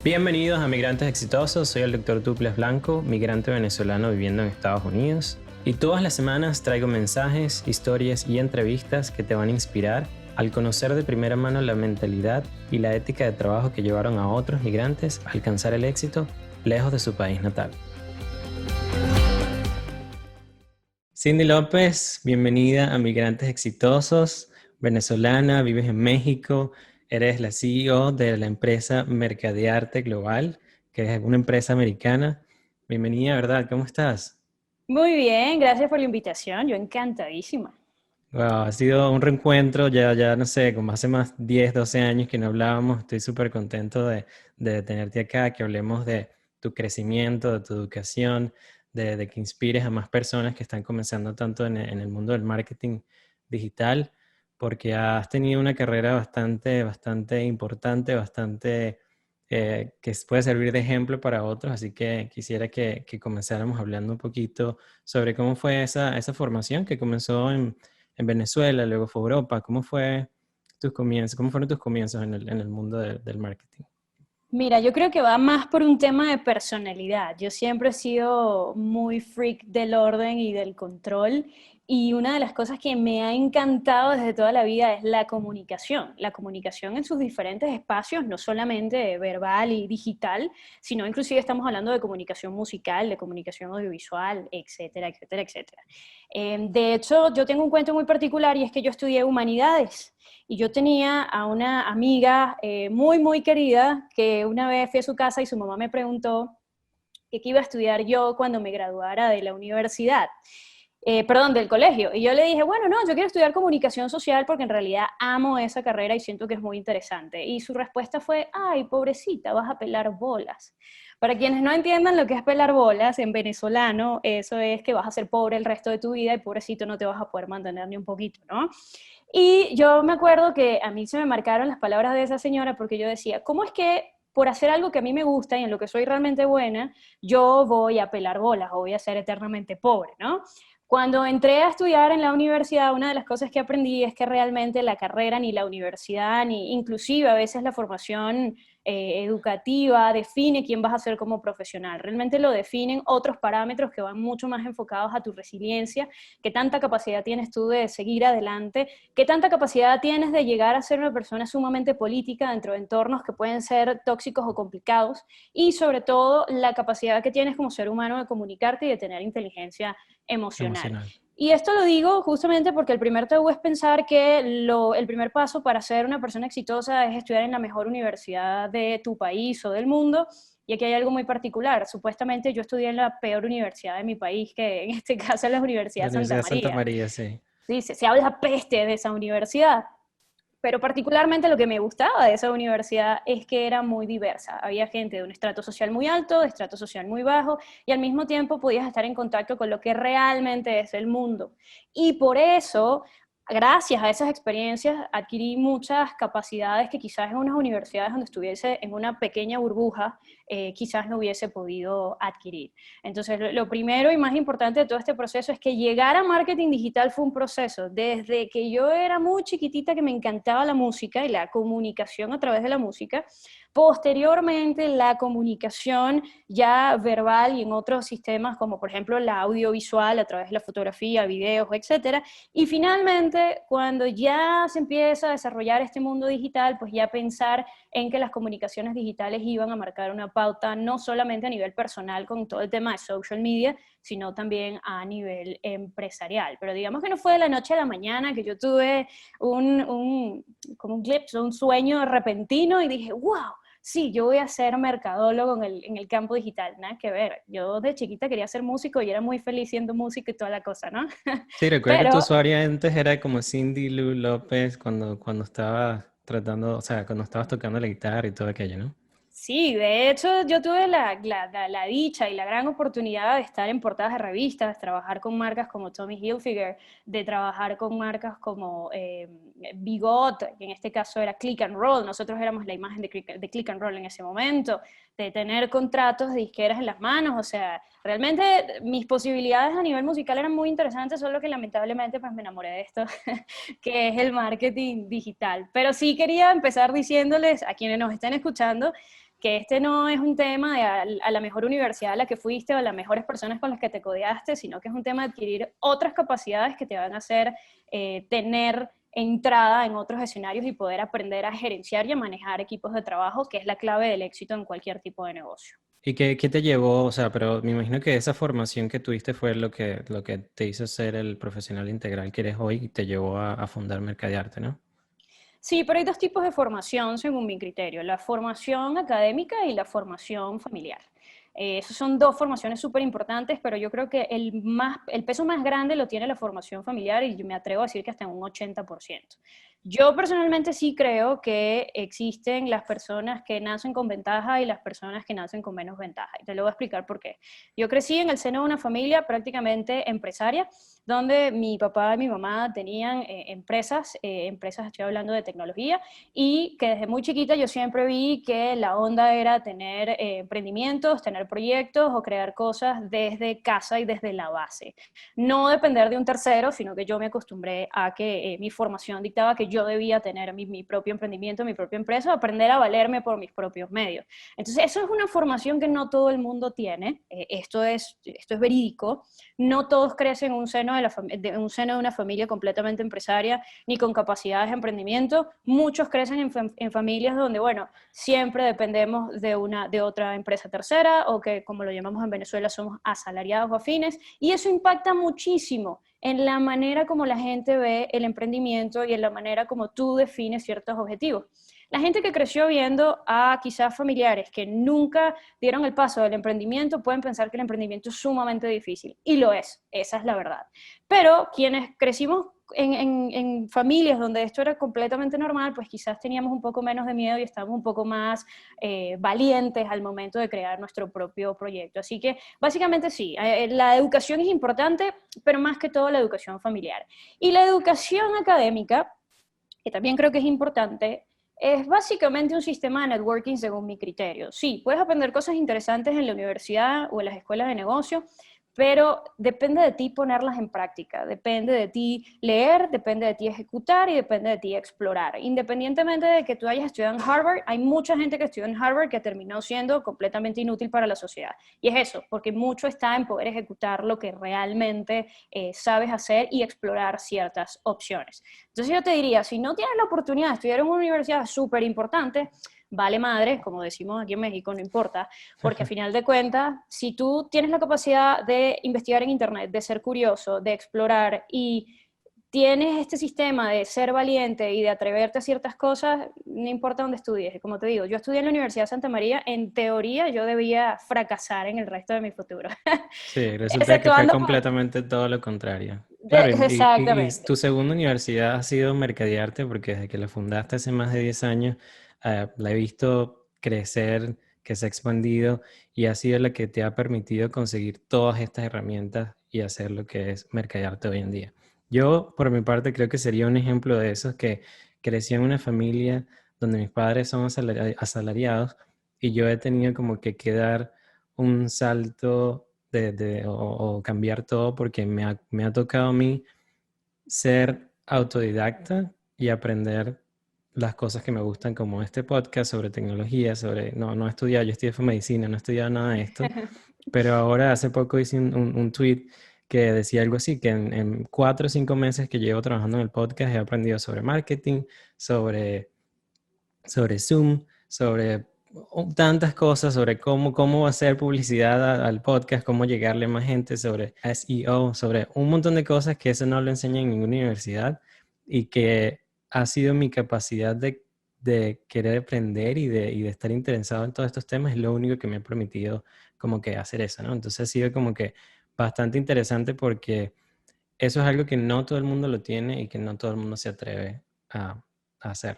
Bienvenidos a Migrantes Exitosos, soy el Dr. Tuples Blanco, migrante venezolano viviendo en Estados Unidos. Y todas las semanas traigo mensajes, historias y entrevistas que te van a inspirar al conocer de primera mano la mentalidad y la ética de trabajo que llevaron a otros migrantes a alcanzar el éxito lejos de su país natal. Cindy López, bienvenida a Migrantes Exitosos, venezolana, vives en México, eres la CEO de la empresa Mercadearte Global, que es una empresa americana. Bienvenida, ¿verdad? ¿Cómo estás? Muy bien, gracias por la invitación. Yo encantadísima. Wow, ha sido un reencuentro, ya no sé, como hace más 10, 12 años que no hablábamos. Estoy súper contento de tenerte acá, que hablemos de tu crecimiento, de tu educación, de que inspires a más personas que están comenzando tanto en el mundo del marketing digital, porque has tenido una carrera bastante importante, que puede servir de ejemplo para otros. Así que quisiera que comenzáramos hablando un poquito sobre cómo fue esa formación que comenzó en Venezuela, luego fue a Europa. ¿Cómo fue tus comienzos? ¿Cómo fueron tus comienzos en el mundo del marketing? Mira, yo creo que va más por un tema de personalidad. Yo siempre he sido muy freak del orden y del control y una de las cosas que me ha encantado desde toda la vida es la comunicación en sus diferentes espacios, no solamente verbal y digital, sino inclusive estamos hablando de comunicación musical, de comunicación audiovisual, etcétera, etcétera, etcétera. De hecho, yo tengo un cuento muy particular y es que yo estudié humanidades. Y yo tenía a una amiga muy, muy querida que una vez fui a su casa y su mamá me preguntó que qué iba a estudiar yo cuando me graduara de la universidad. Perdón, del colegio. Y yo le dije, bueno, no, yo quiero estudiar comunicación social porque en realidad amo esa carrera y siento que es muy interesante. Y su respuesta fue, ay, pobrecita, vas a pelar bolas. Para quienes no entiendan lo que es pelar bolas, en venezolano, eso es que vas a ser pobre el resto de tu vida y pobrecito no te vas a poder mantener ni un poquito, ¿no? Y yo me acuerdo que a mí se me marcaron las palabras de esa señora porque yo decía, ¿cómo es que por hacer algo que a mí me gusta y en lo que soy realmente buena, yo voy a pelar bolas o voy a ser eternamente pobre, ¿no? Cuando entré a estudiar en la universidad, una de las cosas que aprendí es que realmente la carrera, ni la universidad, ni inclusive a veces la formación educativa define quién vas a ser como profesional. Realmente lo definen otros parámetros que van mucho más enfocados a tu resiliencia, qué tanta capacidad tienes tú de seguir adelante, qué tanta capacidad tienes de llegar a ser una persona sumamente política dentro de entornos que pueden ser tóxicos o complicados, y sobre todo la capacidad que tienes como ser humano de comunicarte y de tener inteligencia emocional. Emocional. Y esto lo digo justamente porque el primer tabú es pensar que el primer paso para ser una persona exitosa es estudiar en la mejor universidad de tu país o del mundo. Y aquí hay algo muy particular. Supuestamente yo estudié en la peor universidad de mi país, que en este caso es la Universidad La Santa Universidad de Santa María. María, sí. Sí, se habla peste de esa universidad. Pero particularmente lo que me gustaba de esa universidad es que era muy diversa. Había gente de un estrato social muy alto, de estrato social muy bajo, y al mismo tiempo podías estar en contacto con lo que realmente es el mundo. Y por eso, gracias a esas experiencias, adquirí muchas capacidades que quizás en unas universidades donde estuviese en una pequeña burbuja, quizás no hubiese podido adquirir. Entonces, lo primero y más importante de todo este proceso es que llegar a marketing digital fue un proceso. Desde que yo era muy chiquitita que me encantaba la música y la comunicación a través de la música, posteriormente la comunicación ya verbal y en otros sistemas como por ejemplo la audiovisual a través de la fotografía, videos, etcétera. Y finalmente, cuando ya se empieza a desarrollar este mundo digital, pues ya pensar en que las comunicaciones digitales iban a marcar una pauta no solamente a nivel personal con todo el tema de social media, sino también a nivel empresarial. Pero digamos que no fue de la noche a la mañana que yo tuve como un glimpse, un sueño repentino y dije, wow, sí, yo voy a ser mercadólogo en el campo digital. Nada que ver, yo de chiquita quería ser músico y era muy feliz siendo músico y toda la cosa, ¿no? Sí, recuerda que tu Pero usuario antes era como Cindy Lou López cuando estabas tratando, o sea, cuando estabas tocando la guitarra y todo aquello, ¿no? sí, de hecho yo tuve la dicha y la gran oportunidad de estar en portadas de revistas, de trabajar con marcas como Tommy Hilfiger, de trabajar con marcas como Bigot, que en este caso era Click and Roll, nosotros éramos la imagen de Click and Roll en ese momento, de tener contratos de disqueras en las manos, o sea, realmente mis posibilidades a nivel musical eran muy interesantes, solo que lamentablemente pues me enamoré de esto, que es el marketing digital. Pero sí quería empezar diciéndoles a quienes nos estén escuchando, que este no es un tema de a la mejor universidad a la que fuiste o a las mejores personas con las que te codeaste, sino que es un tema de adquirir otras capacidades que te van a hacer tener entrada en otros escenarios y poder aprender a gerenciar y a manejar equipos de trabajo, que es la clave del éxito en cualquier tipo de negocio. ¿Y qué te llevó? O sea, pero me imagino que esa formación que tuviste fue lo que te hizo ser el profesional integral que eres hoy y te llevó a fundar Mercadearte, ¿no? Sí, pero hay dos tipos de formación según mi criterio, la formación académica y la formación familiar. Esas son dos formaciones súper importantes, pero yo creo que el peso más grande lo tiene la formación familiar y yo me atrevo a decir que hasta en un 80%. Yo personalmente sí creo que existen las personas que nacen con ventaja y las personas que nacen con menos ventaja. Y te lo voy a explicar por qué. Yo crecí en el seno de una familia prácticamente empresaria, donde mi papá y mi mamá tenían empresas, estoy hablando de tecnología, y que desde muy chiquita yo siempre vi que la onda era tener emprendimientos, tener proyectos o crear cosas desde casa y desde la base. No depender de un tercero, sino que yo me acostumbré a que mi formación dictaba que yo debía tener mi propio emprendimiento, mi propia empresa, aprender a valerme por mis propios medios. Entonces, eso es una formación que no todo el mundo tiene, esto es verídico. No todos crecen en un seno de una familia completamente empresaria ni con capacidades de emprendimiento. Muchos crecen en familias donde, bueno, siempre dependemos de otra empresa tercera o que, como lo llamamos en Venezuela, somos asalariados o afines. Y eso impacta muchísimo en la manera como la gente ve el emprendimiento y en la manera como tú defines ciertos objetivos. La gente que creció viendo a quizás familiares que nunca dieron el paso del emprendimiento pueden pensar que el emprendimiento es sumamente difícil. Y lo es, esa es la verdad. Pero quienes crecimos en familias donde esto era completamente normal, pues quizás teníamos un poco menos de miedo y estábamos un poco más valientes al momento de crear nuestro propio proyecto. Así que básicamente sí, la educación es importante, pero más que todo la educación familiar. Y la educación académica, que también creo que es importante, es básicamente un sistema de networking según mi criterio. Sí, puedes aprender cosas interesantes en la universidad o en las escuelas de negocio, pero depende de ti ponerlas en práctica, depende de ti leer, depende de ti ejecutar y depende de ti explorar. Independientemente de que tú hayas estudiado en Harvard, hay mucha gente que estudió en Harvard que terminó siendo completamente inútil para la sociedad. Y es eso, porque mucho está en poder ejecutar lo que realmente sabes hacer y explorar ciertas opciones. Entonces yo te diría, si no tienes la oportunidad de estudiar en una universidad súper importante, vale madre, como decimos aquí en México, no importa, porque a final de cuentas, si tú tienes la capacidad de investigar en Internet, de ser curioso, de explorar y tienes este sistema de ser valiente y de atreverte a ciertas cosas, no importa dónde estudies. Como te digo, yo estudié en la Universidad de Santa María, en teoría yo debía fracasar en el resto de mi futuro, Sí, resulta que fue exceptuando por... completamente todo lo contrario. Claro, y Exactamente. tu segunda universidad ha sido Mercadearte, porque desde que la fundaste hace más de 10 años, la he visto crecer, que se ha expandido y ha sido la que te ha permitido conseguir todas estas herramientas y hacer lo que es Mercadearte hoy en día. Yo, por mi parte, creo que sería un ejemplo de esos que crecí en una familia donde mis padres son asalariados y yo he tenido como que dar un salto o cambiar todo porque me ha tocado a mí ser autodidacta y aprender las cosas que me gustan como este podcast sobre tecnología, no he estudiado, yo estudié medicina, no he estudiado nada de esto, pero ahora hace poco hice un tweet que decía algo así, que en 4 o 5 meses que llevo trabajando en el podcast he aprendido sobre marketing, sobre sobre Zoom, sobre tantas cosas, sobre cómo hacer publicidad al podcast, cómo llegarle a más gente, sobre SEO, sobre un montón de cosas que eso no lo enseña en ninguna universidad y que ha sido mi capacidad de querer aprender y de estar interesado en todos estos temas, es lo único que me ha permitido como que hacer eso, ¿no? Entonces ha sido como que bastante interesante porque eso es algo que no todo el mundo lo tiene y que no todo el mundo se atreve a hacer.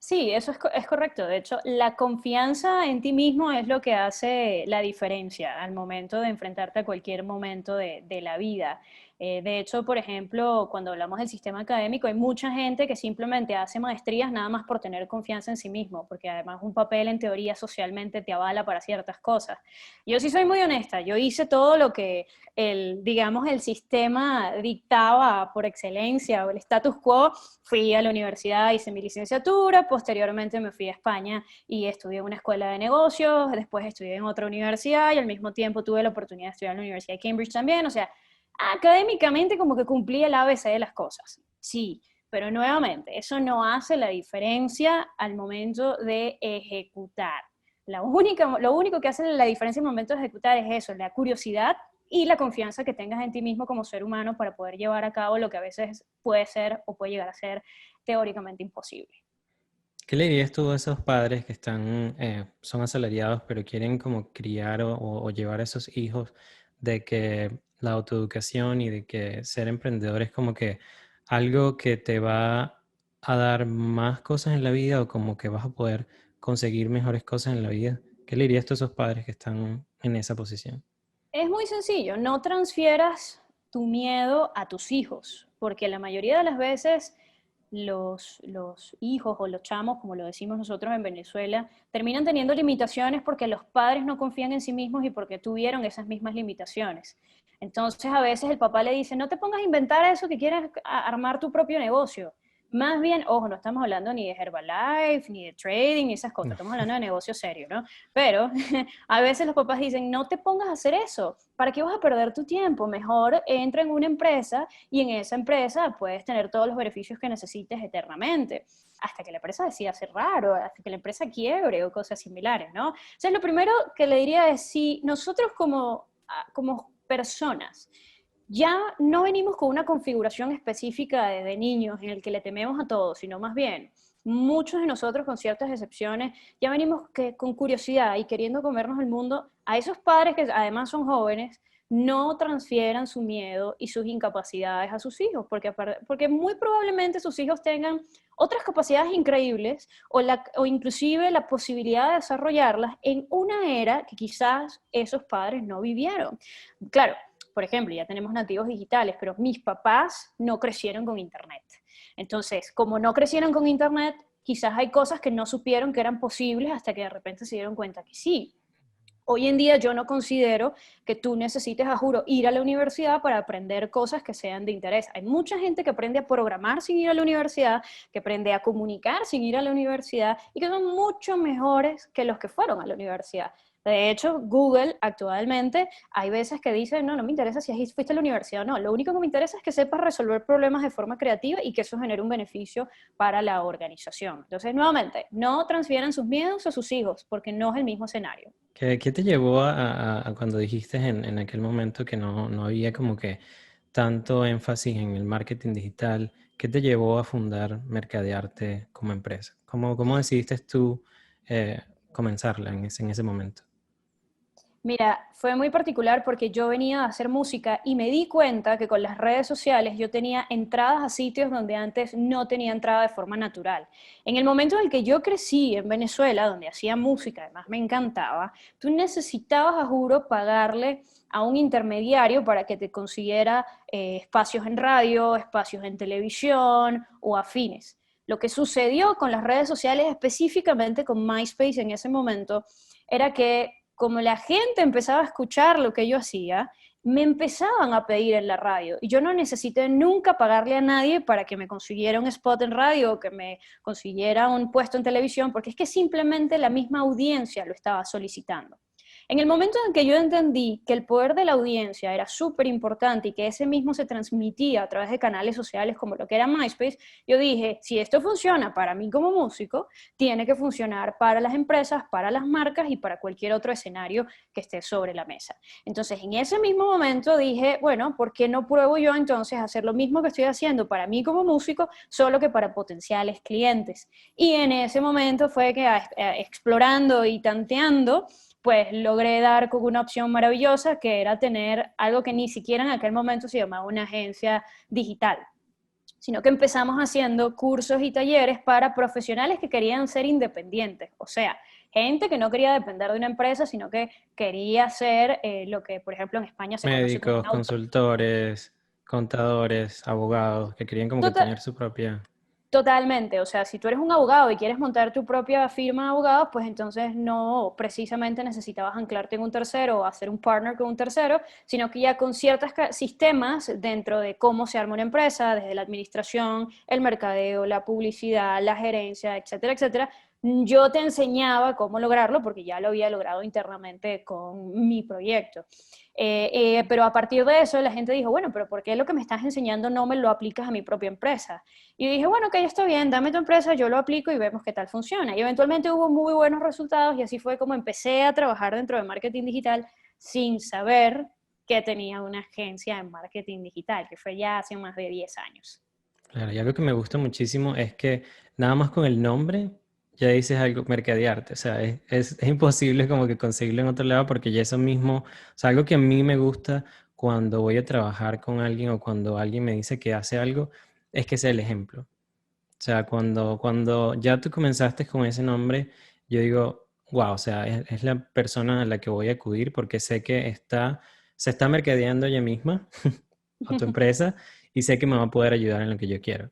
Sí, eso es correcto. De hecho, la confianza en ti mismo es lo que hace la diferencia al momento de enfrentarte a cualquier momento de la vida. De hecho, por ejemplo, cuando hablamos del sistema académico, hay mucha gente que simplemente hace maestrías nada más por tener confianza en sí mismo, porque además un papel en teoría socialmente te avala para ciertas cosas. Yo sí soy muy honesta, yo hice todo lo que digamos, el sistema dictaba por excelencia, o el status quo. Fui a la universidad, hice mi licenciatura, posteriormente me fui a España y estudié en una escuela de negocios, después estudié en otra universidad y al mismo tiempo tuve la oportunidad de estudiar en la Universidad de Cambridge también, o sea, académicamente como que cumplí el ABC de las cosas, sí, pero nuevamente, eso no hace la diferencia al momento de ejecutar. Lo único que hace la diferencia al momento de ejecutar es eso, la curiosidad y la confianza que tengas en ti mismo como ser humano para poder llevar a cabo lo que a veces puede ser o puede llegar a ser teóricamente imposible. ¿Qué le dirías tú a esos padres que están, son asalariados, pero quieren como criar o llevar a esos hijos de que la autoeducación y de que ser emprendedor es como que algo que te va a dar más cosas en la vida o como que vas a poder conseguir mejores cosas en la vida? ¿Qué le dirías tú a esos padres que están en esa posición? Es muy sencillo, no transfieras tu miedo a tus hijos, porque la mayoría de las veces los hijos o los chamos, como lo decimos nosotros en Venezuela, terminan teniendo limitaciones porque los padres no confían en sí mismos y porque tuvieron esas mismas limitaciones. Entonces a veces el papá le dice, no te pongas a inventar eso que quieres armar tu propio negocio. Más bien, ojo, no estamos hablando ni de Herbalife, ni de trading, ni esas cosas, No. estamos hablando de negocio serio, ¿no? Pero a veces los papás dicen, no te pongas a hacer eso, ¿para qué vas a perder tu tiempo? Mejor entra en una empresa y en esa empresa puedes tener todos los beneficios que necesites eternamente, hasta que la empresa decida cerrar o hasta que la empresa quiebre o cosas similares, ¿no? Entonces, lo primero que le diría es, si nosotros como personas ya no venimos con una configuración específica de niños en el que le tememos a todos, sino más bien muchos de nosotros, con ciertas excepciones, ya venimos con curiosidad y queriendo comernos el mundo. A esos padres que además son jóvenes, no transfieran su miedo y sus incapacidades a sus hijos, porque muy probablemente sus hijos tengan otras capacidades increíbles o inclusive la posibilidad de desarrollarlas en una era que quizás esos padres no vivieron. Claro, por ejemplo, ya tenemos nativos digitales, pero mis papás no crecieron con Internet. Entonces, como no crecieron con Internet, quizás hay cosas que no supieron que eran posibles hasta que de repente se dieron cuenta que sí. Hoy en día yo no considero que tú necesites, a juro, ir a la universidad para aprender cosas que sean de interés. Hay mucha gente que aprende a programar sin ir a la universidad, que aprende a comunicar sin ir a la universidad y que son mucho mejores que los que fueron a la universidad. De hecho, Google actualmente hay veces que dice, no, no me interesa si fuiste a la universidad o no, lo único que me interesa es que sepas resolver problemas de forma creativa y que eso genere un beneficio para la organización. Entonces, nuevamente, no transfieran sus miedos a sus hijos porque no es el mismo escenario. ¿Qué te llevó a cuando dijiste en aquel momento que no había como que tanto énfasis en el marketing digital? ¿Qué te llevó a fundar Mercadearte como empresa? ¿Cómo decidiste tú comenzarla en ese momento? Mira, fue muy particular porque yo venía a hacer música y me di cuenta que con las redes sociales yo tenía entradas a sitios donde antes no tenía entrada de forma natural. En el momento en el que yo crecí en Venezuela, donde hacía música, además me encantaba, tú necesitabas, a juro, pagarle a un intermediario para que te consiguiera espacios en radio, espacios en televisión o afines. Lo que sucedió con las redes sociales, específicamente con MySpace en ese momento, era que como la gente empezaba a escuchar lo que yo hacía, me empezaban a pedir en la radio. Y yo no necesité nunca pagarle a nadie para que me consiguiera un spot en radio o que me consiguiera un puesto en televisión, porque es que simplemente la misma audiencia lo estaba solicitando. En el momento en que yo entendí que el poder de la audiencia era súper importante y que ese mismo se transmitía a través de canales sociales como lo que era MySpace, yo dije, si esto funciona para mí como músico, tiene que funcionar para las empresas, para las marcas y para cualquier otro escenario que esté sobre la mesa. Entonces, en ese mismo momento dije, bueno, ¿por qué no pruebo yo entonces hacer lo mismo que estoy haciendo para mí como músico, solo que para potenciales clientes? Y en ese momento fue que explorando y tanteando, pues logré dar con una opción maravillosa que era tener algo que ni siquiera en aquel momento se llamaba una agencia digital, sino que empezamos haciendo cursos y talleres para profesionales que querían ser independientes, o sea, gente que no quería depender de una empresa, sino que quería ser lo que, por ejemplo, en España se conoce como un Médicos, autónomo. consultores, Contadores, abogados, que querían como que Total, tener su propia... Totalmente, o sea, si tú eres un abogado y quieres montar tu propia firma de abogados, pues entonces no precisamente necesitabas anclarte en un tercero o hacer un partner con un tercero, sino que ya con ciertos sistemas dentro de cómo se arma una empresa, desde la administración, el mercadeo, la publicidad, la gerencia, etcétera, etcétera, yo te enseñaba cómo lograrlo porque ya lo había logrado internamente con mi proyecto. Pero a partir de eso la gente dijo, bueno, pero ¿por qué lo que me estás enseñando no me lo aplicas a mi propia empresa? Y dije, bueno, ok, está bien, dame tu empresa, yo lo aplico y vemos qué tal funciona. Y eventualmente hubo muy buenos resultados y así fue como empecé a trabajar dentro de marketing digital sin saber que tenía una agencia de marketing digital, que fue ya hace más de 10 años. Claro, y algo que me gusta muchísimo es que nada más con el nombre ya dices algo, mercadearte, o sea, es imposible como que conseguirlo en otro lado porque ya eso mismo, o sea, algo que a mí me gusta cuando voy a trabajar con alguien o cuando alguien me dice que hace algo, es que sea el ejemplo. O sea, cuando ya tú comenzaste con ese nombre, yo digo, wow, o sea, es la persona a la que voy a acudir porque sé que se está mercadeando ella misma o tu empresa y sé que me va a poder ayudar en lo que yo quiero.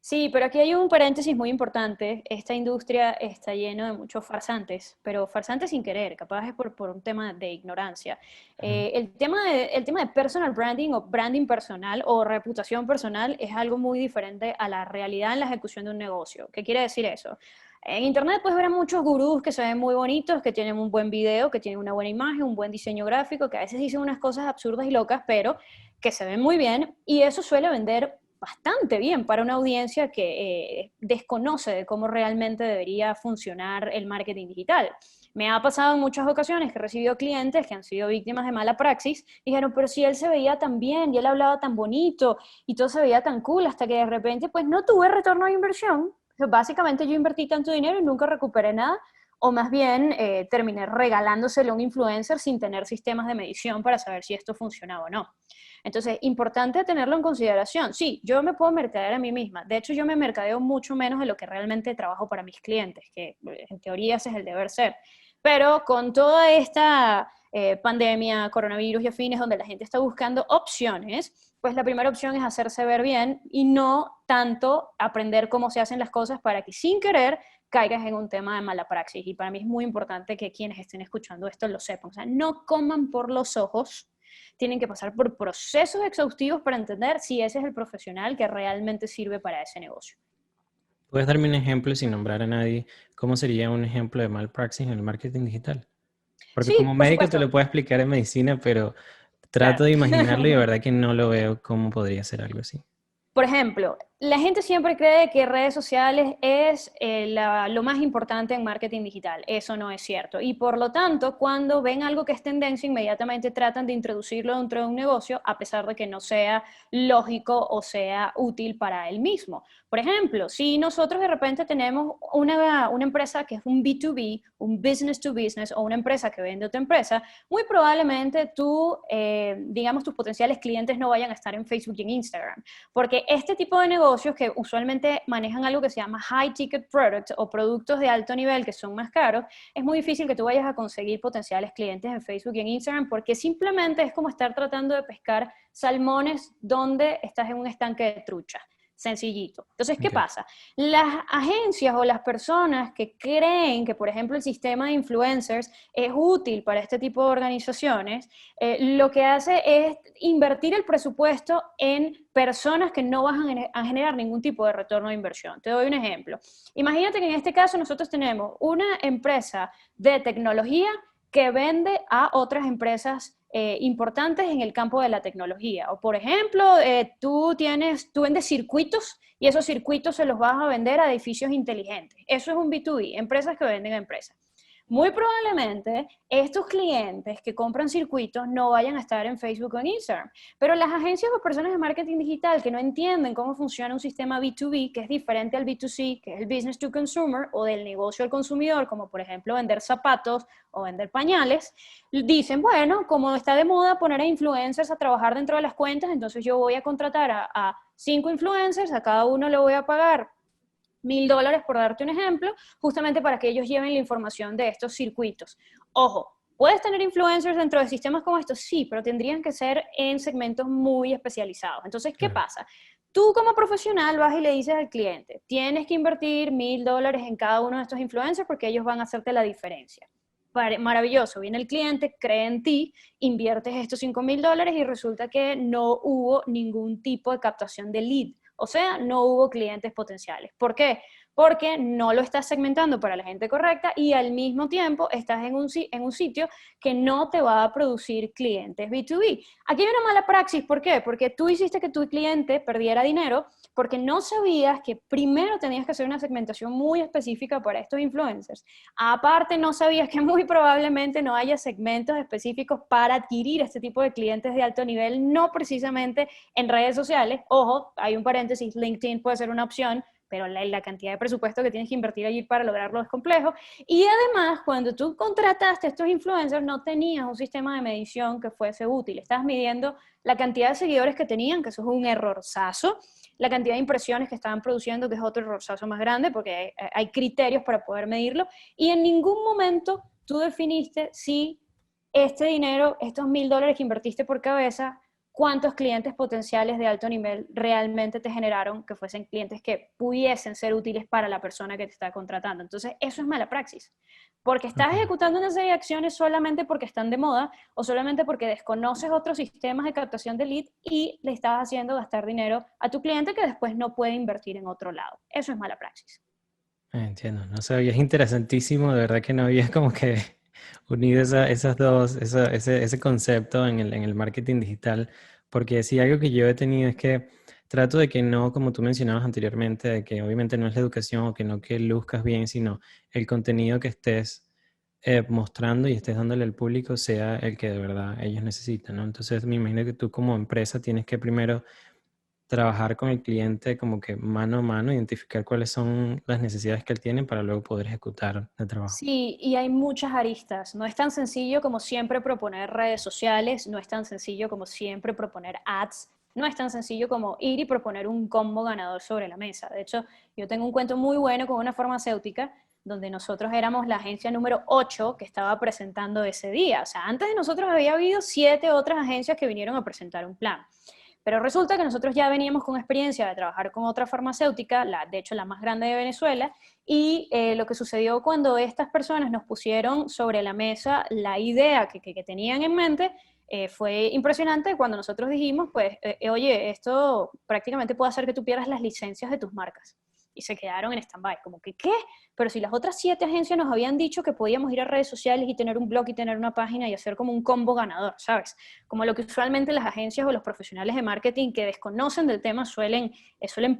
Sí, pero aquí hay un paréntesis muy importante. Esta industria está llena de muchos farsantes, pero farsantes sin querer, capaz es por un tema de ignorancia. Ujú. El tema de personal branding o branding personal o reputación personal es algo muy diferente a la realidad en la ejecución de un negocio. ¿Qué quiere decir eso? En internet puedes ver a muchos gurús que se ven muy bonitos, que tienen un buen video, que tienen una buena imagen, un buen diseño gráfico, que a veces dicen unas cosas absurdas y locas, pero que se ven muy bien y eso suele vender bastante bien para una audiencia que desconoce de cómo realmente debería funcionar el marketing digital. Me ha pasado en muchas ocasiones que he recibido clientes que han sido víctimas de mala praxis y dijeron, pero si él se veía tan bien y él hablaba tan bonito y todo se veía tan cool hasta que de repente pues no tuve retorno de inversión. Básicamente yo invertí tanto dinero y nunca recuperé nada o más bien terminé regalándoselo a un influencer sin tener sistemas de medición para saber si esto funcionaba o no. Entonces, importante tenerlo en consideración. Sí, yo me puedo mercadear a mí misma. De hecho, yo me mercadeo mucho menos de lo que realmente trabajo para mis clientes, que en teoría ese es el deber ser. Pero con toda esta pandemia, coronavirus y afines, donde la gente está buscando opciones, pues la primera opción es hacerse ver bien y no tanto aprender cómo se hacen las cosas para que sin querer caigas en un tema de mala praxis. Y para mí es muy importante que quienes estén escuchando esto lo sepan. O sea, no coman por los ojos, tienen que pasar por procesos exhaustivos para entender si ese es el profesional que realmente sirve para ese negocio. ¿Puedes darme un ejemplo sin nombrar a nadie? ¿Cómo sería un ejemplo de malpraxis en el marketing digital? Porque como Sí, por médico te supuesto, lo puedo explicar en medicina, pero trato claro. de imaginarlo y de verdad que no lo veo cómo podría ser algo así. Por ejemplo, la gente siempre cree que redes sociales es lo más importante en marketing digital. Eso no es cierto. Y por lo tanto, cuando ven algo que es tendencia, inmediatamente tratan de introducirlo dentro de un negocio, a pesar de que no sea lógico o sea útil para él mismo. Por ejemplo, si nosotros de repente tenemos una empresa que es un B2B, un business to business, o una empresa que vende a otra empresa, muy probablemente digamos, tus potenciales clientes no vayan a estar en Facebook y en Instagram. Porque este tipo de negocios que usualmente manejan algo que se llama high ticket products o productos de alto nivel que son más caros, es muy difícil que tú vayas a conseguir potenciales clientes en Facebook y en Instagram porque simplemente es como estar tratando de pescar salmones donde estás en un estanque de trucha. Sencillito. Entonces, ¿qué Okay. pasa? Las agencias o las personas que creen que, por ejemplo, el sistema de influencers es útil para este tipo de organizaciones, lo que hace es invertir el presupuesto en personas que no van a generar ningún tipo de retorno de inversión. Te doy un ejemplo. Imagínate que en este caso nosotros tenemos una empresa de tecnología que vende a otras empresas importantes en el campo de la tecnología. O por ejemplo, tú vendes circuitos y esos circuitos se los vas a vender a edificios inteligentes. Eso es un B2B, empresas que venden a empresas. Muy probablemente estos clientes que compran circuitos no vayan a estar en Facebook o en Instagram, pero las agencias o personas de marketing digital que no entienden cómo funciona un sistema B2B, que es diferente al B2C, que es el business to consumer o del negocio al consumidor, como por ejemplo vender zapatos o vender pañales, dicen, bueno, como está de moda poner a influencers a trabajar dentro de las cuentas, entonces yo voy a contratar a 5 influencers, a cada uno le voy a pagar $1,000 por darte un ejemplo, justamente para que ellos lleven la información de estos circuitos. Ojo, ¿Puedes tener influencers dentro de sistemas como estos? Sí, pero tendrían que ser en segmentos muy especializados. Entonces, ¿qué Claro. pasa? Tú como profesional vas y le dices al cliente, tienes que invertir $1,000 en cada uno de estos influencers porque ellos van a hacerte la diferencia. Maravilloso, viene el cliente, cree en ti, inviertes estos $5,000 y resulta que no hubo ningún tipo de captación de lead. O sea, no hubo clientes potenciales. ¿Por qué? Porque no lo estás segmentando para la gente correcta y al mismo tiempo estás en un sitio que no te va a producir clientes B2B. Aquí hay una mala praxis, ¿por qué? Porque tú hiciste que tu cliente perdiera dinero porque no sabías que primero tenías que hacer una segmentación muy específica para estos influencers. Aparte, no sabías que muy probablemente no haya segmentos específicos para adquirir este tipo de clientes de alto nivel, no precisamente en redes sociales. Ojo, hay un paréntesis, LinkedIn puede ser una opción, pero la cantidad de presupuesto que tienes que invertir allí para lograrlo es complejo. Y además, cuando tú contrataste a estos influencers, no tenías un sistema de medición que fuese útil. Estás midiendo la cantidad de seguidores que tenían, que eso es un errorzazo, la cantidad de impresiones que estaban produciendo, que es otro errorzazo más grande, porque hay criterios para poder medirlo, y en ningún momento tú definiste si este dinero, estos $1,000 que invertiste por cabeza, cuántos clientes potenciales de alto nivel realmente te generaron que fuesen clientes que pudiesen ser útiles para la persona que te está contratando. Entonces, eso es mala praxis, porque estás Ok. ejecutando una serie de acciones solamente porque están de moda o solamente porque desconoces otros sistemas de captación de lead y le estás haciendo gastar dinero a tu cliente que después no puede invertir en otro lado. Eso es mala praxis. Entiendo, no sabía, es interesantísimo, de verdad que no había como que unido esas dos, ese concepto en el marketing digital, porque sí, algo que yo he tenido es que trato de que no, como tú mencionabas anteriormente, de que obviamente no es la educación o que no que luzcas bien, sino el contenido que estés mostrando y estés dándole al público sea el que de verdad ellos necesitan, ¿no? Entonces me imagino que tú como empresa tienes que primero trabajar con el cliente como que mano a mano, identificar cuáles son las necesidades que él tiene para luego poder ejecutar el trabajo. Sí, y hay muchas aristas. No es tan sencillo como siempre proponer redes sociales, no es tan sencillo como siempre proponer ads, no es tan sencillo como ir y proponer un combo ganador sobre la mesa. De hecho, yo tengo un cuento muy bueno con una farmacéutica donde nosotros éramos la agencia número 8 que estaba presentando ese día. O sea, antes de nosotros había habido 7 otras agencias que vinieron a presentar un plan. Pero resulta que nosotros ya veníamos con experiencia de trabajar con otra farmacéutica, de hecho la más grande de Venezuela, y lo que sucedió cuando estas personas nos pusieron sobre la mesa la idea que tenían en mente, fue impresionante cuando nosotros dijimos, pues, oye, esto prácticamente puede hacer que tú pierdas las licencias de tus marcas. Y se quedaron en stand-by, como que, ¿qué? Pero si las otras 7 agencias nos habían dicho que podíamos ir a redes sociales y tener un blog y tener una página y hacer como un combo ganador, ¿sabes? Como lo que usualmente las agencias o los profesionales de marketing que desconocen del tema suelen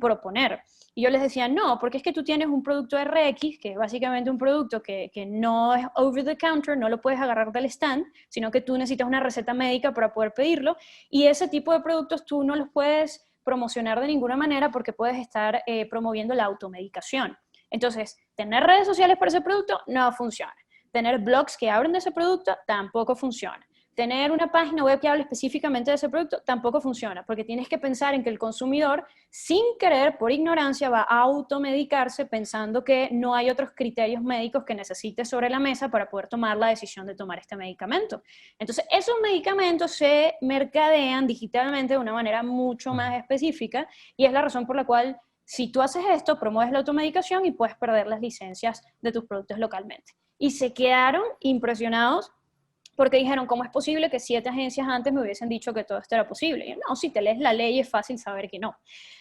proponer. Y yo les decía, no, porque es que tú tienes un producto RX, que es básicamente un producto que no es over the counter, no lo puedes agarrar del stand, sino que tú necesitas una receta médica para poder pedirlo, y ese tipo de productos tú no los puedes promocionar de ninguna manera porque puedes estar promoviendo la automedicación. Entonces, tener redes sociales para ese producto no funciona. Tener blogs que hablen de ese producto tampoco funciona. Tener una página web que hable específicamente de ese producto tampoco funciona, porque tienes que pensar en que el consumidor, sin querer, por ignorancia, va a automedicarse pensando que no hay otros criterios médicos que necesite sobre la mesa para poder tomar la decisión de tomar este medicamento. Entonces, esos medicamentos se mercadean digitalmente de una manera mucho más específica y es la razón por la cual si tú haces esto, promueves la automedicación y puedes perder las licencias de tus productos localmente. Y se quedaron impresionados porque dijeron, ¿cómo es posible que 7 agencias antes me hubiesen dicho que todo esto era posible? Y yo, no, si te lees la ley es fácil saber que no.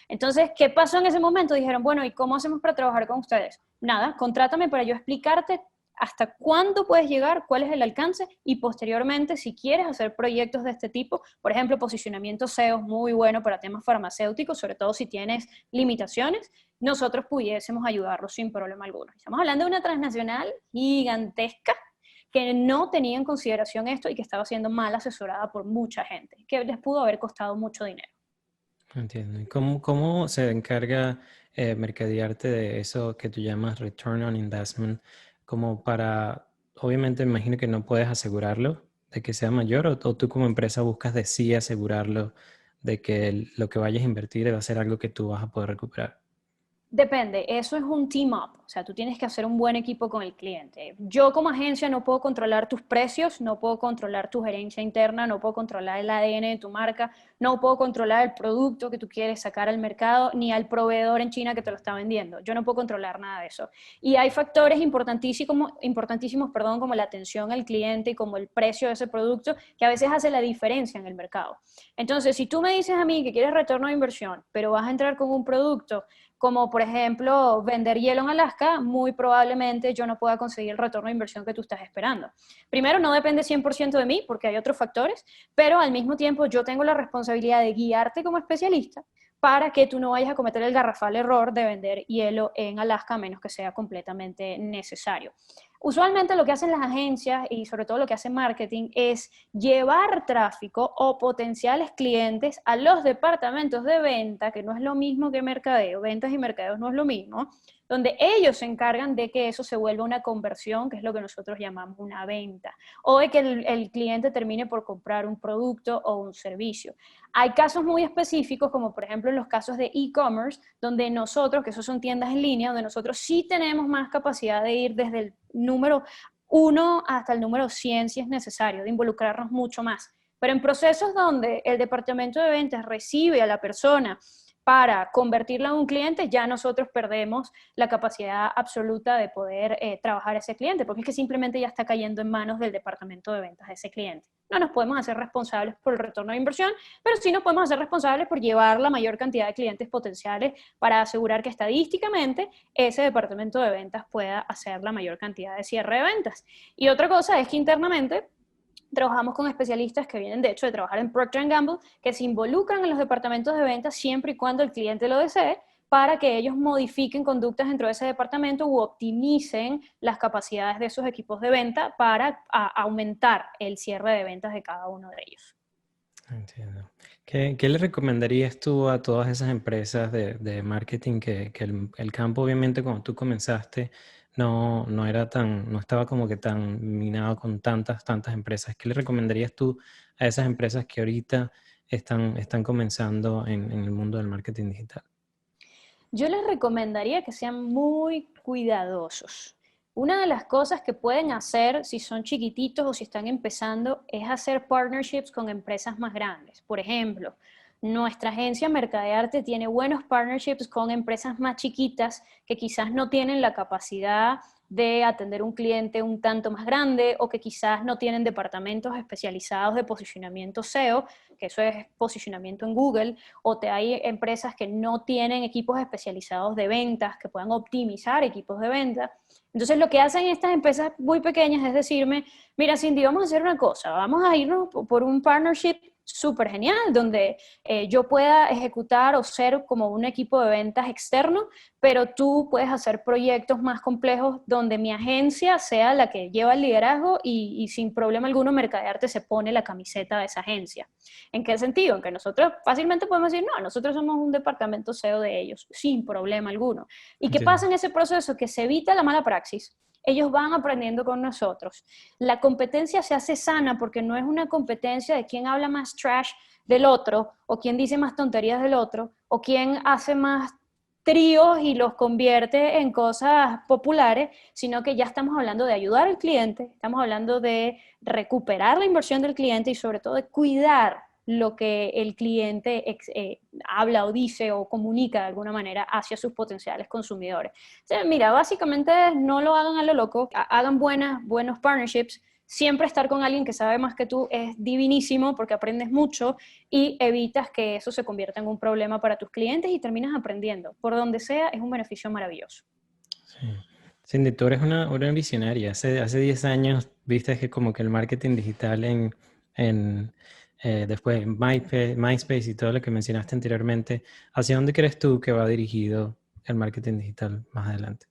Entonces, ¿qué pasó en ese momento? Dijeron, bueno, ¿y cómo hacemos para trabajar con ustedes? Nada, contrátame para yo explicarte hasta cuándo puedes llegar, cuál es el alcance y posteriormente, si quieres hacer proyectos de este tipo, por ejemplo, posicionamiento SEO es muy bueno para temas farmacéuticos, sobre todo si tienes limitaciones, nosotros pudiésemos ayudarlos sin problema alguno. Estamos hablando de una transnacional gigantesca que no tenía en consideración esto y que estaba siendo mal asesorada por mucha gente, que les pudo haber costado mucho dinero. Entiendo. ¿Y cómo se encarga mercadearte de eso que tú llamas return on investment? Como para, obviamente me imagino que no puedes asegurarlo de que sea mayor o tú como empresa buscas de sí asegurarlo de que lo que vayas a invertir va a ser algo que tú vas a poder recuperar. Depende, eso es un team up, o sea, tú tienes que hacer un buen equipo con el cliente. Yo como agencia no puedo controlar tus precios, no puedo controlar tu gerencia interna, no puedo controlar el ADN de tu marca, no puedo controlar el producto que tú quieres sacar al mercado, ni al proveedor en China que te lo está vendiendo. Yo no puedo controlar nada de eso. Y hay factores importantísimos, perdón, como la atención al cliente y como el precio de ese producto, que a veces hace la diferencia en el mercado. Entonces, si tú me dices a mí que quieres retorno de inversión, pero vas a entrar con un producto como por ejemplo vender hielo en Alaska, muy probablemente yo no pueda conseguir el retorno de inversión que tú estás esperando. Primero, no depende 100% de mí porque hay otros factores, pero al mismo tiempo yo tengo la responsabilidad de guiarte como especialista para que tú no vayas a cometer el garrafal error de vender hielo en Alaska a menos que sea completamente necesario. Usualmente lo que hacen las agencias y sobre todo lo que hace marketing es llevar tráfico o potenciales clientes a los departamentos de venta, que no es lo mismo que mercadeo, ventas y mercadeos no es lo mismo, donde ellos se encargan de que eso se vuelva una conversión, que es lo que nosotros llamamos una venta, o de que el cliente termine por comprar un producto o un servicio. Hay casos muy específicos, como por ejemplo en los casos de e-commerce, donde nosotros, que esos son tiendas en línea, donde nosotros sí tenemos más capacidad de ir desde el número 1 hasta el número 100 si es necesario, de involucrarnos mucho más. Pero en procesos donde el departamento de ventas recibe a la persona para convertirla en un cliente, ya nosotros perdemos la capacidad absoluta de poder trabajar a ese cliente, porque es que simplemente ya está cayendo en manos del departamento de ventas de ese cliente. No nos podemos hacer responsables por el retorno de inversión, pero sí nos podemos hacer responsables por llevar la mayor cantidad de clientes potenciales para asegurar que estadísticamente ese departamento de ventas pueda hacer la mayor cantidad de cierre de ventas. Y otra cosa es que internamente trabajamos con especialistas que vienen de hecho de trabajar en Procter Gamble, que se involucran en los departamentos de ventas siempre y cuando el cliente lo desee, para que ellos modifiquen conductas dentro de ese departamento u optimicen las capacidades de esos equipos de venta para aumentar el cierre de ventas de cada uno de ellos. Entiendo. ¿Qué le recomendarías tú a todas esas empresas de marketing que el campo, obviamente, cuando tú comenzaste, no era no estaba como que tan minado con tantas empresas? ¿Qué le recomendarías tú a esas empresas que ahorita están comenzando en el mundo del marketing digital? Yo les recomendaría que sean muy cuidadosos. Una de las cosas que pueden hacer si son chiquititos o si están empezando es hacer partnerships con empresas más grandes. Por ejemplo, nuestra agencia Mercadearte tiene buenos partnerships con empresas más chiquitas que quizás no tienen la capacidad de atender un cliente un tanto más grande o que quizás no tienen departamentos especializados de posicionamiento SEO, que eso es posicionamiento en Google, o hay empresas que no tienen equipos especializados de ventas, que puedan optimizar equipos de venta. Entonces lo que hacen estas empresas muy pequeñas es decirme, mira Cindy, vamos a hacer una cosa, vamos a irnos por un partnership súper genial, donde yo pueda ejecutar o ser como un equipo de ventas externo, pero tú puedes hacer proyectos más complejos donde mi agencia sea la que lleva el liderazgo y sin problema alguno Mercadearte se pone la camiseta de esa agencia. ¿En qué sentido? En que nosotros fácilmente podemos decir, no, nosotros somos un departamento SEO de ellos, sin problema alguno. ¿Y qué Entiendo. pasa en ese proceso? Que se evita la mala praxis. Ellos van aprendiendo con nosotros. La competencia se hace sana porque no es una competencia de quién habla más trash del otro, o quién dice más tonterías del otro, o quién hace más tríos y los convierte en cosas populares, sino que ya estamos hablando de ayudar al cliente, estamos hablando de recuperar la inversión del cliente y sobre todo de cuidar lo que el cliente habla o dice o comunica de alguna manera hacia sus potenciales consumidores. O sea, mira, básicamente no lo hagan a lo loco, hagan buenos partnerships, siempre estar con alguien que sabe más que tú es divinísimo porque aprendes mucho y evitas que eso se convierta en un problema para tus clientes y terminas aprendiendo. Por donde sea, es un beneficio maravilloso. Sí. Cindy, tú eres una visionaria. Hace 10 años viste que como que el marketing digital en después MySpace y todo lo que mencionaste anteriormente, ¿hacia dónde crees tú que va dirigido el marketing digital más adelante?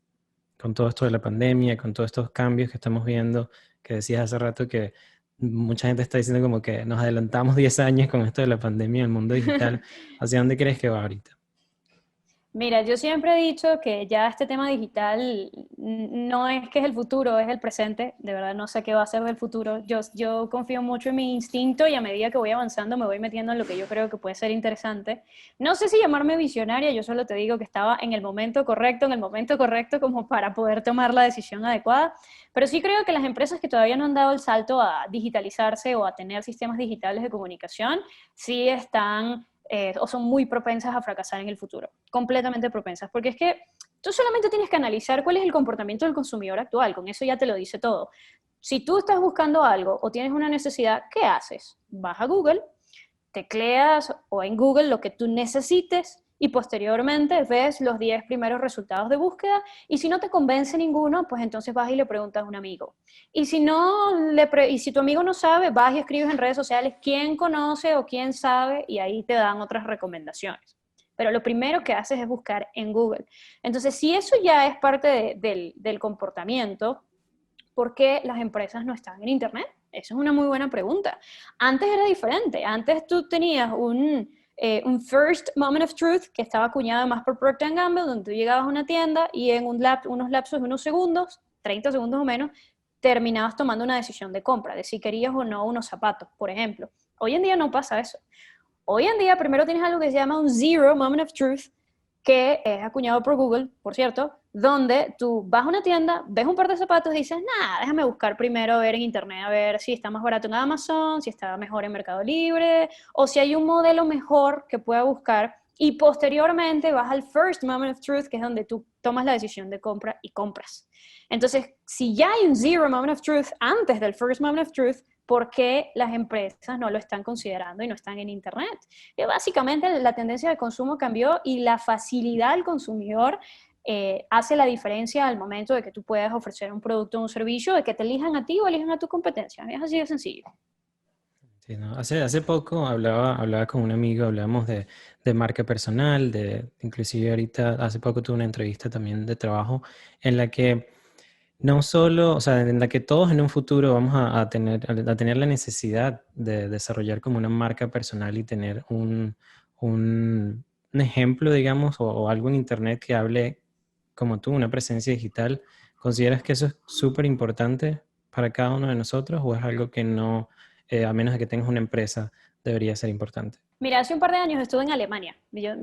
Con todo esto de la pandemia, con todos estos cambios que estamos viendo, que decías hace rato que mucha gente está diciendo como que nos adelantamos 10 años con esto de la pandemia en el mundo digital. ¿Hacia dónde crees que va ahorita? Mira, yo siempre he dicho que ya este tema digital no es que es el futuro, es el presente. De verdad no sé qué va a ser del futuro. Yo confío mucho en mi instinto y a medida que voy avanzando me voy metiendo en lo que yo creo que puede ser interesante. No sé si llamarme visionaria, yo solo te digo que estaba en el momento correcto como para poder tomar la decisión adecuada. Pero sí creo que las empresas que todavía no han dado el salto a digitalizarse o a tener sistemas digitales de comunicación, sí están o son muy propensas a fracasar en el futuro, completamente propensas, porque es que tú solamente tienes que analizar cuál es el comportamiento del consumidor actual, con eso ya te lo dice todo. Si tú estás buscando algo o tienes una necesidad, ¿qué haces? Vas a Google, tecleas o en Google lo que tú necesites y posteriormente ves los 10 primeros resultados de búsqueda y si no te convence ninguno, pues entonces vas y le preguntas a un amigo. Y si no y si tu amigo no sabe, vas y escribes en redes sociales quién conoce o quién sabe y ahí te dan otras recomendaciones. Pero lo primero que haces es buscar en Google. Entonces, si eso ya es parte del comportamiento, ¿por qué las empresas no están en Internet? Esa es una muy buena pregunta. Antes era diferente. Antes tú tenías un first moment of truth que estaba acuñado más por Procter Gamble, donde tú llegabas a una tienda y en unos lapsos de unos segundos, 30 segundos o menos, terminabas tomando una decisión de compra, de si querías o no unos zapatos, por ejemplo. Hoy en día no pasa eso. Hoy en día primero tienes algo que se llama un zero moment of truth, que es acuñado por Google, por cierto, donde tú vas a una tienda, ves un par de zapatos y dices, nada, déjame buscar primero, a ver en internet, a ver si está más barato en Amazon, si está mejor en Mercado Libre, o si hay un modelo mejor que pueda buscar, y posteriormente vas al first moment of truth, que es donde tú tomas la decisión de compra y compras. Entonces, si ya hay un zero moment of truth antes del first moment of truth, ¿por qué las empresas no lo están considerando y no están en Internet? Que básicamente la tendencia de consumo cambió y la facilidad al consumidor hace la diferencia al momento de que tú puedas ofrecer un producto o un servicio, de que te elijan a ti o elijan a tu competencia. Es así de sencillo. Sí, ¿no? Hace poco hablaba con un amigo, hablábamos de marca personal, inclusive ahorita, hace poco tuve una entrevista también de trabajo en la que no solo, o sea, en la que todos en un futuro vamos a tener la necesidad de desarrollar como una marca personal y tener un ejemplo, digamos, o algo en internet que hable como tú, una presencia digital. ¿Consideras que eso es súper importante para cada uno de nosotros o es algo que no, a menos de que tengas una empresa, debería ser importante? Mira, hace un par de años estuve en Alemania.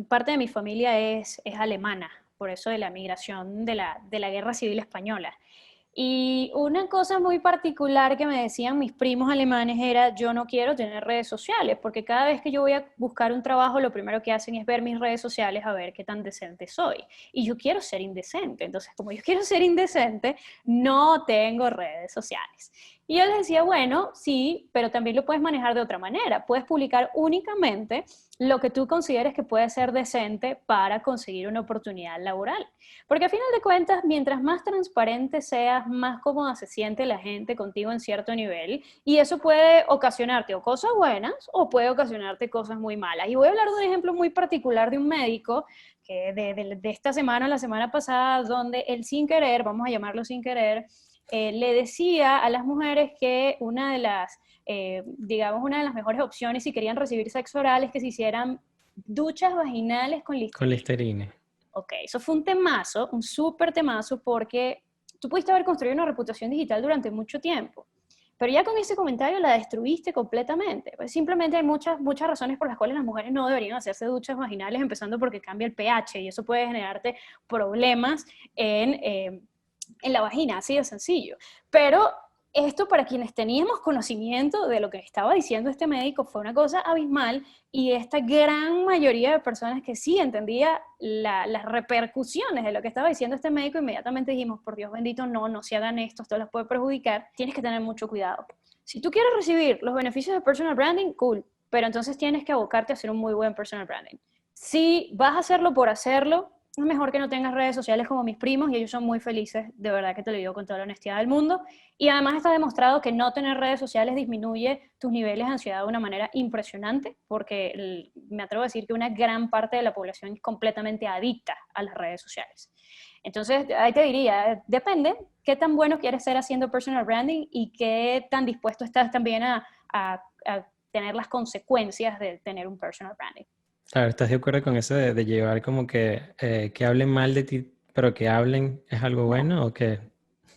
Parte de mi familia es alemana, por eso de la migración de la Guerra Civil Española. Y una cosa muy particular que me decían mis primos alemanes era, yo no quiero tener redes sociales, porque cada vez que yo voy a buscar un trabajo, lo primero que hacen es ver mis redes sociales a ver qué tan decente soy. Y yo quiero ser indecente. Entonces, como yo quiero ser indecente, no tengo redes sociales. Y yo les decía, bueno, sí, pero también lo puedes manejar de otra manera. Puedes publicar únicamente lo que tú consideres que puede ser decente para conseguir una oportunidad laboral. Porque a final de cuentas, mientras más transparente seas, más cómoda se siente la gente contigo en cierto nivel y eso puede ocasionarte o cosas buenas o puede ocasionarte cosas muy malas. Y voy a hablar de un ejemplo muy particular de un médico que de esta semana, la semana pasada, donde él sin querer, vamos a llamarlo sin querer, le decía a las mujeres que digamos, una de las mejores opciones si querían recibir sexo oral es que se hicieran duchas vaginales con Con Listerine. Listerine. Ok, eso fue un temazo, un súper temazo, porque tú pudiste haber construido una reputación digital durante mucho tiempo, pero ya con ese comentario la destruiste completamente. Pues simplemente hay muchas razones por las cuales las mujeres no deberían hacerse duchas vaginales, empezando porque cambia el pH y eso puede generarte problemas en la vagina, así de sencillo. Pero esto para quienes teníamos conocimiento de lo que estaba diciendo este médico fue una cosa abismal y esta gran mayoría de personas que sí entendía las repercusiones de lo que estaba diciendo este médico, inmediatamente dijimos, por Dios bendito, no, no se hagan esto les puede perjudicar, tienes que tener mucho cuidado. Si tú quieres recibir los beneficios de personal branding, cool, pero entonces tienes que abocarte a hacer un muy buen personal branding. Si vas a hacerlo por hacerlo, es mejor que no tengas redes sociales como mis primos y ellos son muy felices, de verdad que te lo digo con toda la honestidad del mundo. Y además está demostrado que no tener redes sociales disminuye tus niveles de ansiedad de una manera impresionante, porque me atrevo a decir que una gran parte de la población es completamente adicta a las redes sociales. Entonces, ahí te diría, depende qué tan bueno quieres ser haciendo personal branding y qué tan dispuesto estás también a tener las consecuencias de tener un personal branding. Claro, ¿estás de acuerdo con eso de llevar como que hablen mal de ti, pero que hablen es algo No, bueno o que...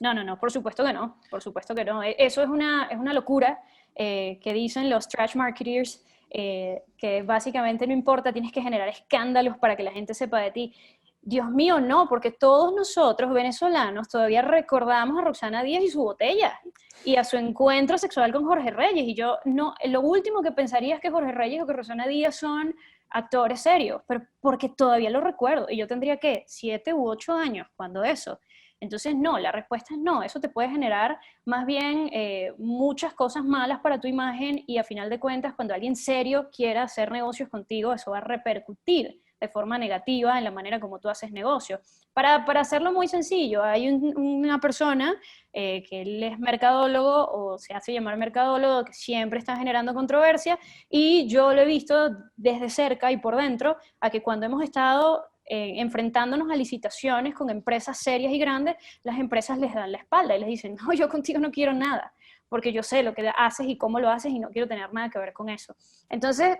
no, no, no, por supuesto que no, por supuesto que no. Eso es una locura que dicen los trash marketers, que básicamente no importa, tienes que generar escándalos para que la gente sepa de ti. Dios mío, no, porque todos nosotros venezolanos todavía recordamos a Roxana Díaz y su botella y a su encuentro sexual con Jorge Reyes. Y yo no, lo último que pensaría es que Jorge Reyes o que Roxana Díaz son actores serios, pero porque todavía lo recuerdo. Y yo tendría que 7 u 8 años cuando eso. Entonces, no, la respuesta es no. Eso te puede generar más bien muchas cosas malas para tu imagen y a final de cuentas, cuando alguien serio quiera hacer negocios contigo, eso va a repercutir de forma negativa en la manera como tú haces negocio. Para hacerlo muy sencillo, hay una persona que él es mercadólogo o se hace llamar mercadólogo, que siempre está generando controversia y yo lo he visto desde cerca y por dentro a que cuando hemos estado enfrentándonos a licitaciones con empresas serias y grandes, las empresas les dan la espalda y les dicen, no, yo contigo no quiero nada, porque yo sé lo que haces y cómo lo haces y no quiero tener nada que ver con eso. Entonces,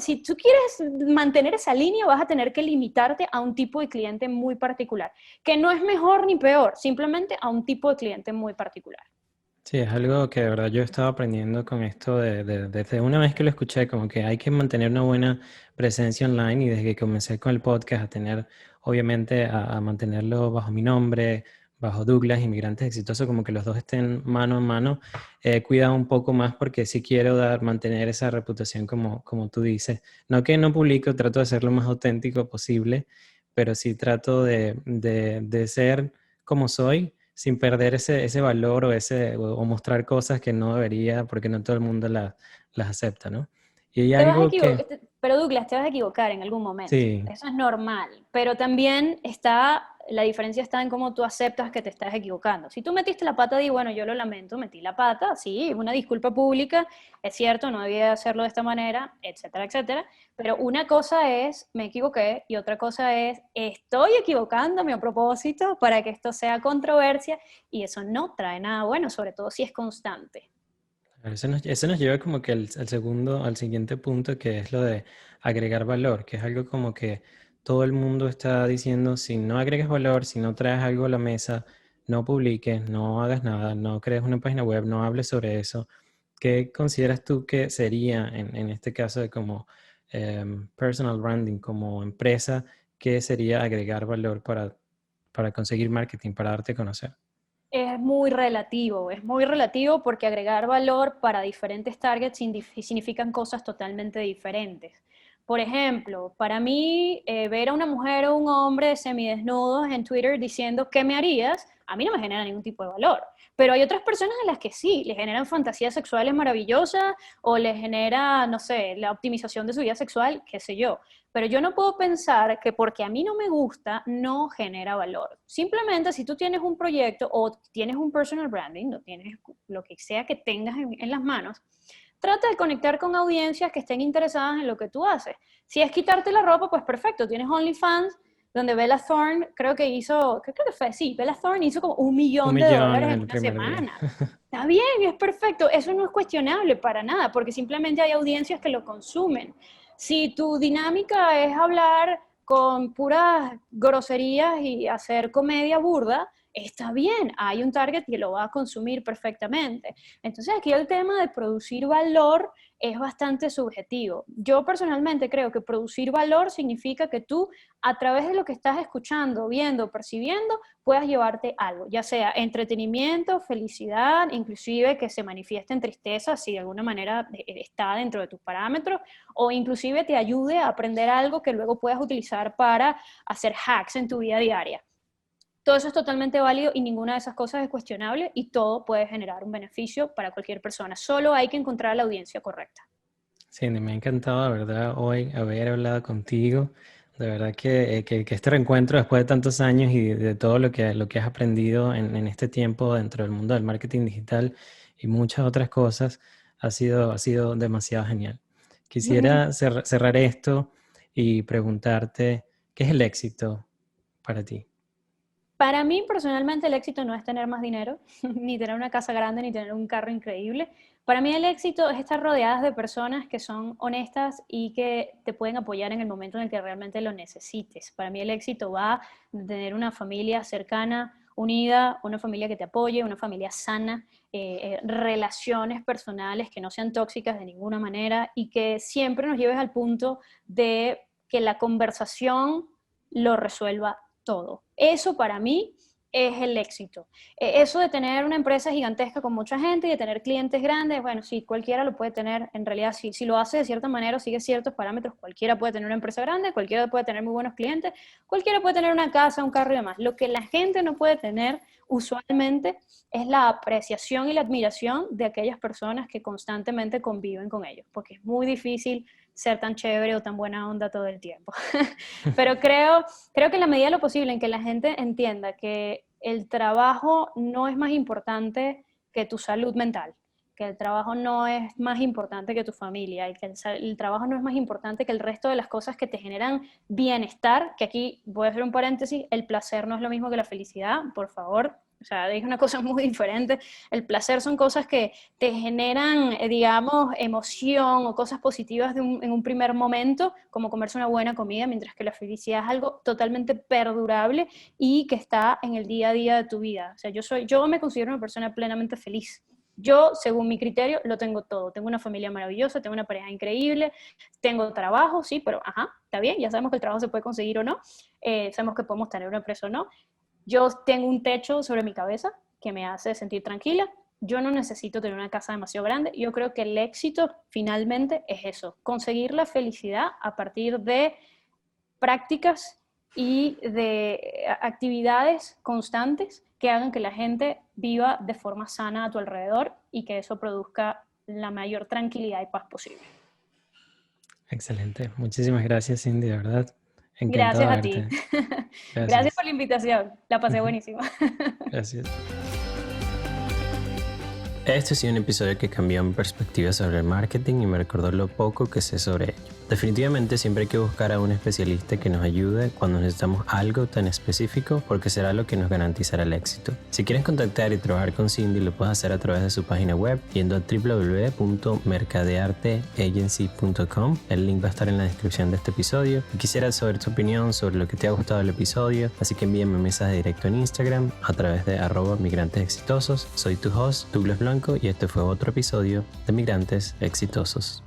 si tú quieres mantener esa línea, vas a tener que limitarte a un tipo de cliente muy particular, que no es mejor ni peor, simplemente a un tipo de cliente muy particular. Sí, es algo que de verdad yo he estado aprendiendo con esto desde una vez que lo escuché, como que hay que mantener una buena presencia online y desde que comencé con el podcast a tener, obviamente, a mantenerlo bajo mi nombre, bajo Douglas, Inmigrantes Exitosos, como que los dos estén mano a mano, he cuidado un poco más porque sí quiero mantener esa reputación como tú dices. No que no publico, trato de ser lo más auténtico posible, pero sí trato de ser como soy sin perder ese valor o mostrar cosas que no debería, porque no todo el mundo las acepta, ¿no? Y hay Te vas a algo que, equivocar, pero Douglas, te vas a equivocar en algún momento. sí, Eso es normal. Pero también la diferencia está en cómo tú aceptas que te estás equivocando. Si tú metiste la pata, di, bueno, yo lo lamento, metí la pata, sí, una disculpa pública, es cierto, no debía hacerlo de esta manera, etcétera, etcétera. Pero una cosa es, me equivoqué, y otra cosa es, estoy equivocándome a propósito para que esto sea controversia, y eso no trae nada bueno, sobre todo si es constante. eso nos lleva como que al siguiente punto, que es lo de agregar valor, que es algo como que todo el mundo está diciendo, si no agregas valor, si no traes algo a la mesa, no publiques, no hagas nada, no crees una página web, no hables sobre eso. ¿Qué consideras tú que sería en este caso de como personal branding, como empresa, qué sería agregar valor para conseguir marketing, para darte a conocer? Es muy relativo porque agregar valor para diferentes targets significan cosas totalmente diferentes. Por ejemplo, para mí, ver a una mujer o un hombre semidesnudos en Twitter diciendo ¿qué me harías? A mí no me genera ningún tipo de valor. Pero hay otras personas a las que sí, les generan fantasías sexuales maravillosas o les genera, no sé, la optimización de su vida sexual, qué sé yo. Pero yo no puedo pensar que porque a mí no me gusta, no genera valor. Simplemente si tú tienes un proyecto o tienes un personal branding, no tienes lo que sea que tengas en las manos, trata de conectar con audiencias que estén interesadas en lo que tú haces. Si es quitarte la ropa, pues perfecto, tienes OnlyFans, donde Bella Thorne creo que fue, sí, Bella Thorne hizo como un Un millón de millón dólares en en el una primer día. semana. Está bien, es perfecto, eso no es cuestionable para nada, porque simplemente hay audiencias que lo consumen. Si tu dinámica es hablar con puras groserías y hacer comedia burda, está bien, hay un target que lo va a consumir perfectamente. Entonces aquí el tema de producir valor es bastante subjetivo. Yo personalmente creo que producir valor significa que tú a través de lo que estás escuchando, viendo, percibiendo, puedas llevarte algo, ya sea entretenimiento, felicidad, inclusive que se manifieste en tristeza si de alguna manera está dentro de tus parámetros, o inclusive te ayude a aprender algo que luego puedas utilizar para hacer hacks en tu vida diaria. Todo eso es totalmente válido y ninguna de esas cosas es cuestionable y todo puede generar un beneficio para cualquier persona. Solo hay que encontrar la audiencia correcta. Sí, me ha encantado, de verdad, hoy haber hablado contigo. De verdad que este reencuentro después de tantos años y de todo lo que has aprendido en este tiempo dentro del mundo del marketing digital y muchas otras cosas ha sido demasiado genial. Quisiera cerrar esto y preguntarte, ¿qué es el éxito para ti? Para mí personalmente el éxito no es tener más dinero, ni tener una casa grande, ni tener un carro increíble. Para mí el éxito es estar rodeadas de personas que son honestas y que te pueden apoyar en el momento en el que realmente lo necesites. Para mí el éxito va de tener una familia cercana, unida, una familia que te apoye, una familia sana, relaciones personales que no sean tóxicas de ninguna manera y que siempre nos lleves al punto de que la conversación lo resuelva todo. Eso para mí es el éxito. Eso de tener una empresa gigantesca con mucha gente y de tener clientes grandes, bueno, sí, cualquiera lo puede tener. En realidad, si lo hace de cierta manera o sigue ciertos parámetros, cualquiera puede tener una empresa grande, cualquiera puede tener muy buenos clientes, cualquiera puede tener una casa, un carro y demás. Lo que la gente no puede tener usualmente es la apreciación y la admiración de aquellas personas que constantemente conviven con ellos, porque es muy difícil ser tan chévere o tan buena onda todo el tiempo. Pero creo que en la medida de lo posible en que la gente entienda que el trabajo no es más importante que tu salud mental, que el trabajo no es más importante que tu familia y que el trabajo no es más importante que el resto de las cosas que te generan bienestar, que aquí voy a hacer un paréntesis, el placer no es lo mismo que la felicidad, por favor. O sea, es una cosa muy diferente. El placer son cosas que te generan, digamos, emoción o cosas positivas en un primer momento, como comerse una buena comida, mientras que la felicidad es algo totalmente perdurable y que está en el día a día de tu vida. O sea, yo me considero una persona plenamente feliz. Yo, según mi criterio, lo tengo todo. Tengo una familia maravillosa, tengo una pareja increíble, tengo trabajo, sí, pero ajá, está bien, ya sabemos que el trabajo se puede conseguir o no, sabemos que podemos tener una empresa o no. Yo tengo un techo sobre mi cabeza que me hace sentir tranquila. Yo no necesito tener una casa demasiado grande. Yo creo que el éxito finalmente es eso, conseguir la felicidad a partir de prácticas y de actividades constantes que hagan que la gente viva de forma sana a tu alrededor y que eso produzca la mayor tranquilidad y paz posible. Excelente. Muchísimas gracias, Cindy, de verdad. Encantado Gracias de a ti. verte. Gracias Gracias. por la invitación. La pasé Ujú. buenísima. Gracias. Este ha sido un episodio que cambió mi perspectiva sobre el marketing y me recordó lo poco que sé sobre ello. Definitivamente siempre hay que buscar a un especialista que nos ayude cuando necesitamos algo tan específico porque será lo que nos garantizará el éxito. Si quieres contactar y trabajar con Cindy, lo puedes hacer a través de su página web yendo a www.mercadearteagency.com. El link va a estar en la descripción de este episodio. Y quisiera saber tu opinión sobre lo que te ha gustado del episodio, así que envíame un mensaje directo en Instagram a través de @migrantesexitosos. Soy tu host, Douglas Blanco, y este fue otro episodio de Migrantes Exitosos.